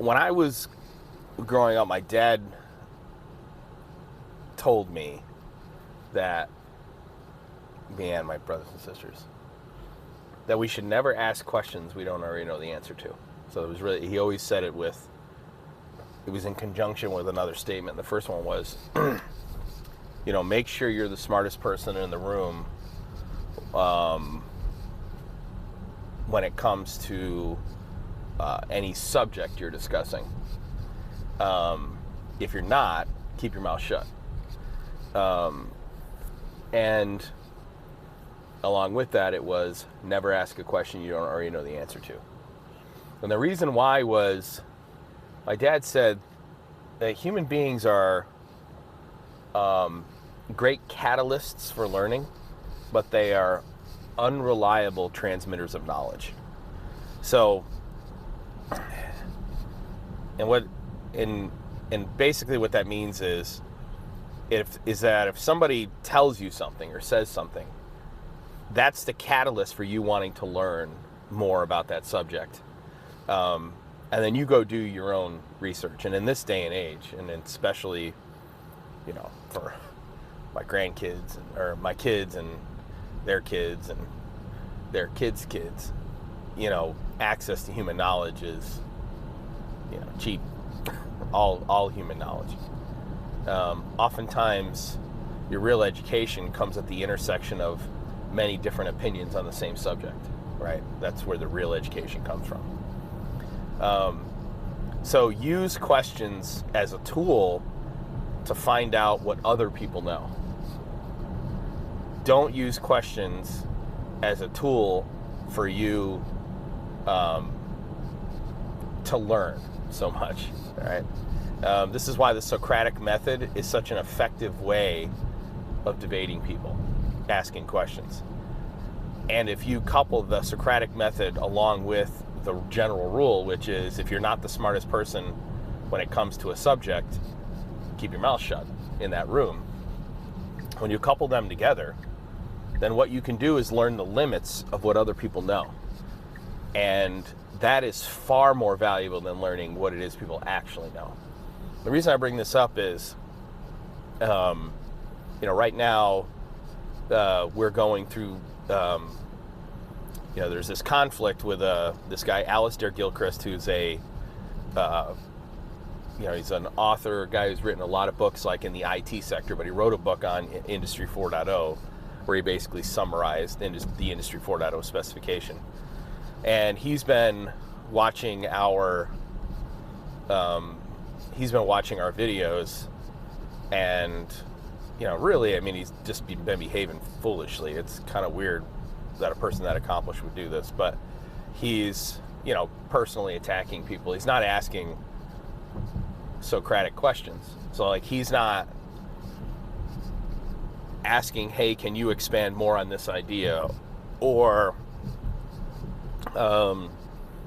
when I was growing up, my dad told me that, me and my brothers and sisters, that we should never ask questions we don't already know the answer to. So it was really, he always said it with, it was in conjunction with another statement. The first one was, make sure you're the smartest person in the room when it comes to any subject you're discussing. If you're not, keep your mouth shut. And along with that, it was never ask a question you don't already know the answer to. And the reason why was, my dad said that human beings are great catalysts for learning, but they are unreliable transmitters of knowledge. So, and basically what that means is, if somebody tells you something or says something, that's the catalyst for you wanting to learn more about that subject. And then you go do your own research. And in this day and age, and especially, for my grandkids, or my kids and their kids and their kids' kids, access to human knowledge is, cheap. all human knowledge. Oftentimes, your real education comes at the intersection of many different opinions on the same subject, right? That's where the real education comes from. So use questions as a tool to find out what other people know. Don't use questions as a tool for you to learn so much, all right? This is why the Socratic method is such an effective way of debating people, asking questions. And if you couple the Socratic method along with the general rule, which is, if you're not the smartest person when it comes to a subject, keep your mouth shut in that room. When you couple them together, then what you can do is learn the limits of what other people know. And that is far more valuable than learning what it is people actually know. The reason I bring this up is, right now, we're going through, there's this conflict with this guy, Alasdair Gilchrist, who's he's an author, a guy who's written a lot of books, like in the IT sector, but he wrote a book on Industry 4.0, where he basically summarized the Industry 4.0 specification. And he's been watching our videos, and really, he's just been behaving foolishly. It's kind of weird that a person that accomplished would do this, but he's personally attacking people. He's not asking Socratic questions. So he's not asking, hey, can you expand more on this idea, or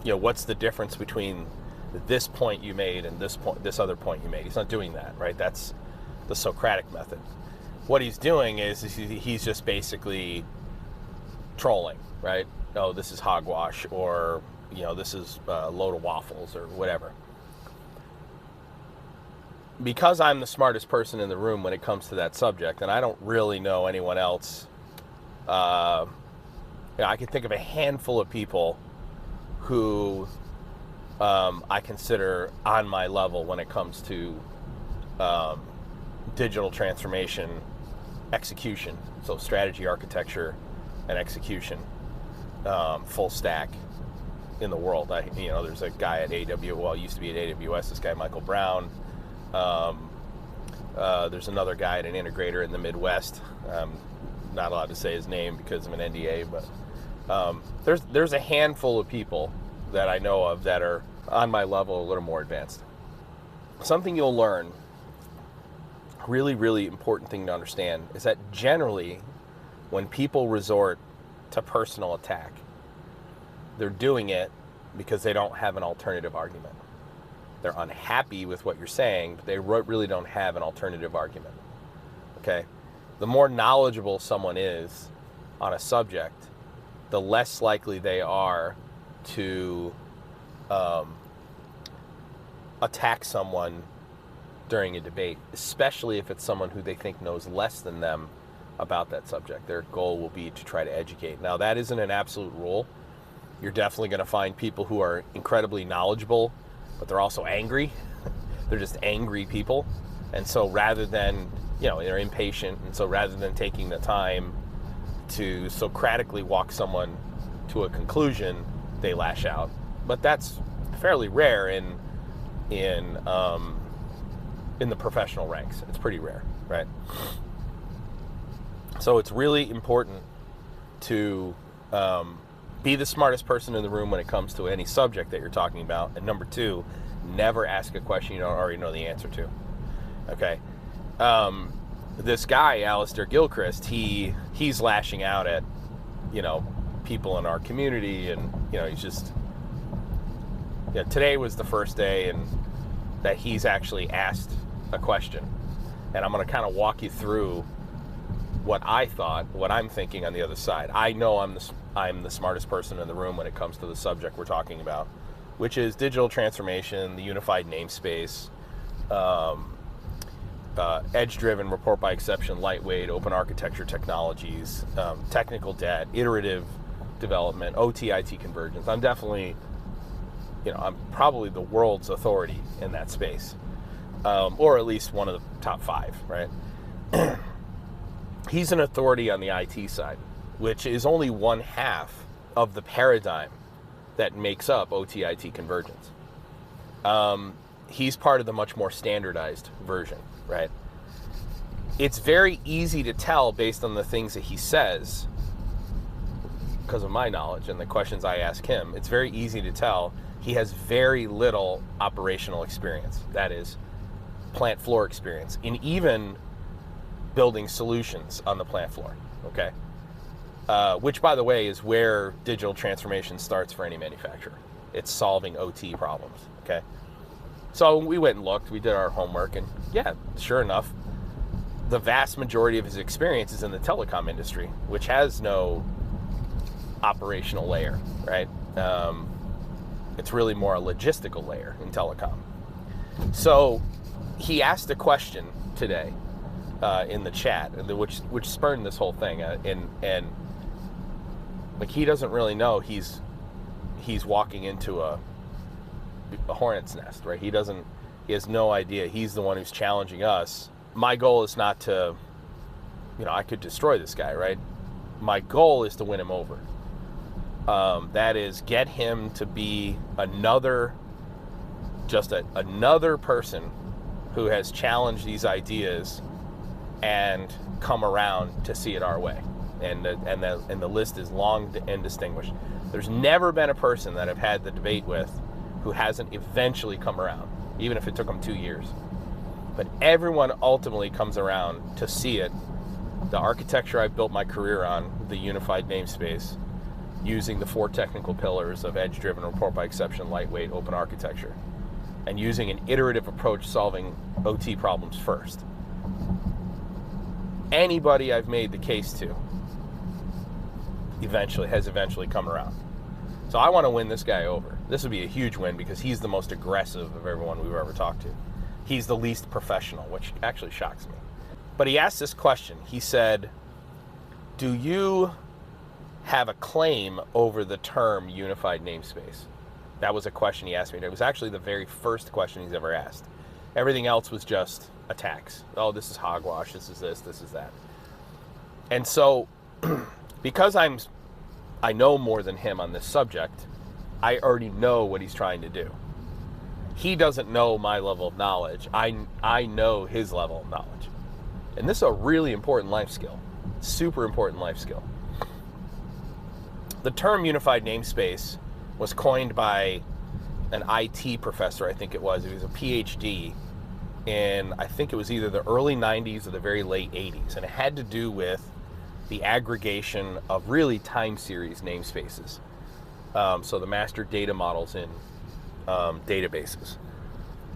what's the difference between this point you made and this other point you made. He's not doing that, right? That's the Socratic method. What he's doing is he's just basically trolling, right? Oh, this is hogwash, or this is a load of waffles, or whatever. Because I'm the smartest person in the room when it comes to that subject, and I don't really know anyone else, I can think of a handful of people who I consider on my level when it comes to digital transformation execution. So strategy, architecture, and execution, full stack in the world. There's a guy at used to be at AWS, this guy Michael Brown. There's another guy at an integrator in the Midwest. Not allowed to say his name because of an NDA, but there's a handful of people that I know of that are on my level, a little more advanced. Something you'll learn, really, really important thing to understand, is that generally when people resort to personal attack, they're doing it because they don't have an alternative argument. They're unhappy with what you're saying, but they really don't have an alternative argument. Okay? The more knowledgeable someone is on a subject, the less likely they are to attack someone during a debate, especially if it's someone who they think knows less than them about that subject. Their goal will be to try to educate. Now, that isn't an absolute rule. You're definitely going to find people who are incredibly knowledgeable, but they're also angry. They're just angry people. And so rather than, they're impatient. And so rather than taking the time to Socratically walk someone to a conclusion, they lash out. But that's fairly rare in the professional ranks. It's pretty rare, right? So it's really important to be the smartest person in the room when it comes to any subject that you're talking about. And number two, never ask a question you don't already know the answer to. Okay? This guy, Alistair Gilchrist, he's lashing out at, people in our community, and, he's just... today was the first day and that he's actually asked a question. And I'm going to kind of walk you through what I'm thinking on the other side. I know I'm the smartest person in the room when it comes to the subject we're talking about, which is digital transformation, the unified namespace, edge-driven, report by exception, lightweight, open architecture technologies, technical debt, iterative development, OT-IT convergence. I'm definitely, I'm probably the world's authority in that space, or at least one of the top 5, right? He's an authority on the IT side, which is only one half of the paradigm that makes up OT-IT convergence. He's part of the much more standardized version, right? It's very easy to tell based on the things that he says, because of my knowledge and the questions I ask him. It's very easy to tell he has very little operational experience. That is, plant floor experience, in even building solutions on the plant floor, okay? Which, by the way, is where digital transformation starts for any manufacturer. It's solving OT problems, okay? So we went and looked, we did our homework, and yeah, sure enough, the vast majority of his experience is in the telecom industry, which has no operational layer, right? It's really more a logistical layer in telecom. So he asked a question today in the chat, which spurred this whole thing, and like, he doesn't really know he's walking into a hornet's nest, right? He has no idea. He's the one who's challenging us. My goal is not to, I could destroy this guy, right? My goal is to win him over. That is, get him to be another person who has challenged these ideas and come around to see it our way. And the list is long and distinguished. There's never been a person that I've had the debate with who hasn't eventually come around, even if it took them 2 years. But everyone ultimately comes around to see it. The architecture I've built my career on, the unified namespace, using the 4 technical pillars of edge-driven, report by exception, lightweight, open architecture, and using an iterative approach solving OT problems first. Anybody I've made the case to has eventually come around. So I want to win this guy over. This would be a huge win because he's the most aggressive of everyone we've ever talked to. He's the least professional, which actually shocks me. But he asked this question. He said, do you have a claim over the term unified namespace? That was a question he asked me. It was actually the very first question he's ever asked. Everything else was just attacks. Oh, this is hogwash. This is this. This is that. And so, because I know more than him on this subject, I already know what he's trying to do. He doesn't know my level of knowledge. I know his level of knowledge. And this is a really important life skill. Super important life skill. The term unified namespace was coined by an IT professor, I think it was. He was a PhD in, I think it was either the early 90s or the very late 80s. And it had to do with the aggregation of really time series namespaces. So the master data models in databases.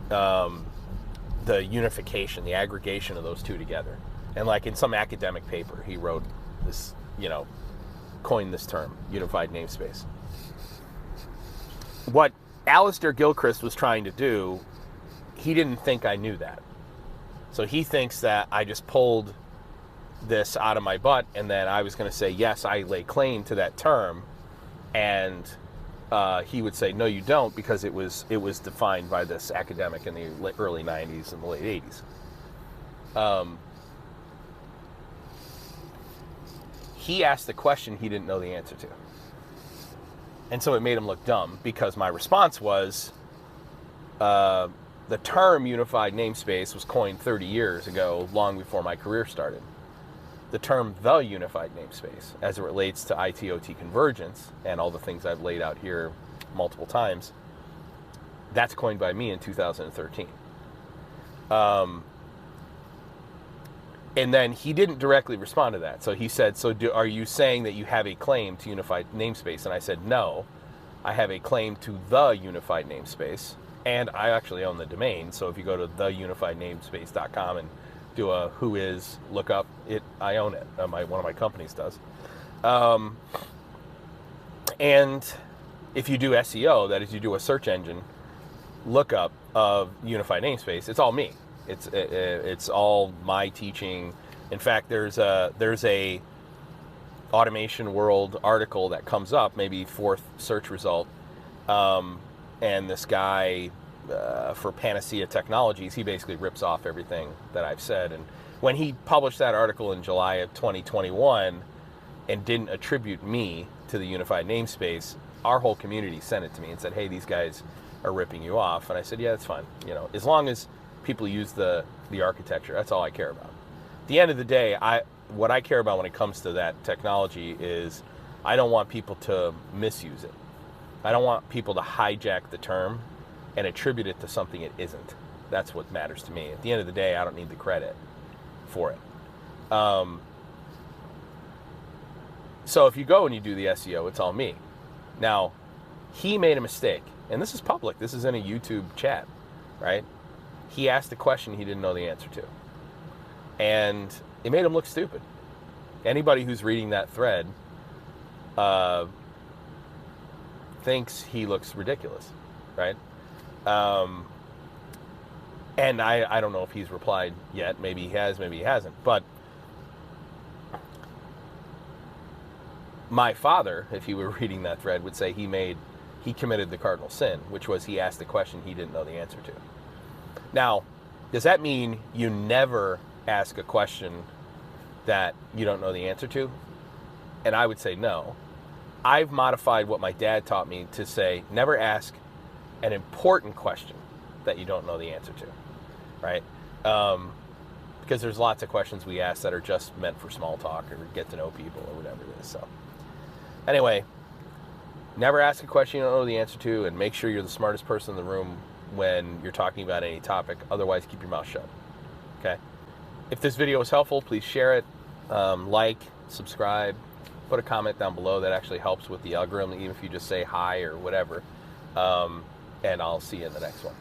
The unification, the aggregation of those two together. And like in some academic paper, he wrote this, coined this term, unified namespace. What Alistair Gilchrist was trying to do he didn't think I knew that. So he thinks that I just pulled this out of my butt, and then I was going to say, yes, I lay claim to that term, and he would say, no, you don't, because it was defined by this academic in the early 90s and the late 80s. He asked the question he didn't know the answer to. And so it made him look dumb, because my response was, the term unified namespace was coined 30 years ago, long before my career started. The term the unified namespace, as it relates to IT/OT convergence and all the things I've laid out here multiple times, that's coined by me in 2013. And then he didn't directly respond to that. So he said, are you saying that you have a claim to unified namespace? And I said, no, I have a claim to the unified namespace. And I actually own the domain. So if you go to theunifiednamespace.com and do a whois lookup, I own it. One of my companies does. And if you do SEO, that is, you do a search engine lookup of unified namespace, it's all me. It's all my teaching. In fact, there's a Automation World article that comes up, maybe fourth search result, and this guy for Panacea Technologies, he basically rips off everything that I've said. And when he published that article in July of 2021 and didn't attribute me to the unified namespace, our whole community sent it to me and said, hey, these guys are ripping you off. And I said, yeah, that's fine. As long as people use the architecture, that's all I care about. At the end of the day, what I care about when it comes to that technology is I don't want people to misuse it. I don't want people to hijack the term and attribute it to something it isn't. That's what matters to me. At the end of the day, I don't need the credit for it. So if you go and you do the SEO, it's all me. Now, he made a mistake, and this is public. This is in a YouTube chat, right? He asked a question he didn't know the answer to. And it made him look stupid. Anybody who's reading that thread thinks he looks ridiculous, right? And I don't know if he's replied yet. Maybe he has, maybe he hasn't. But my father, if he were reading that thread, would say he committed the cardinal sin, which was he asked a question he didn't know the answer to. Now, does that mean you never ask a question that you don't know the answer to? And I would say no. I've modified what my dad taught me to say, never ask an important question that you don't know the answer to, right? Because there's lots of questions we ask that are just meant for small talk or get to know people or whatever it is. So anyway, never ask a question you don't know the answer to, and make sure you're the smartest person in the room when you're talking about any topic. Otherwise, keep your mouth shut, okay? If this video was helpful, please share it, like, subscribe, put a comment down below. That actually helps with the algorithm, even if you just say hi or whatever. And I'll see you in the next one.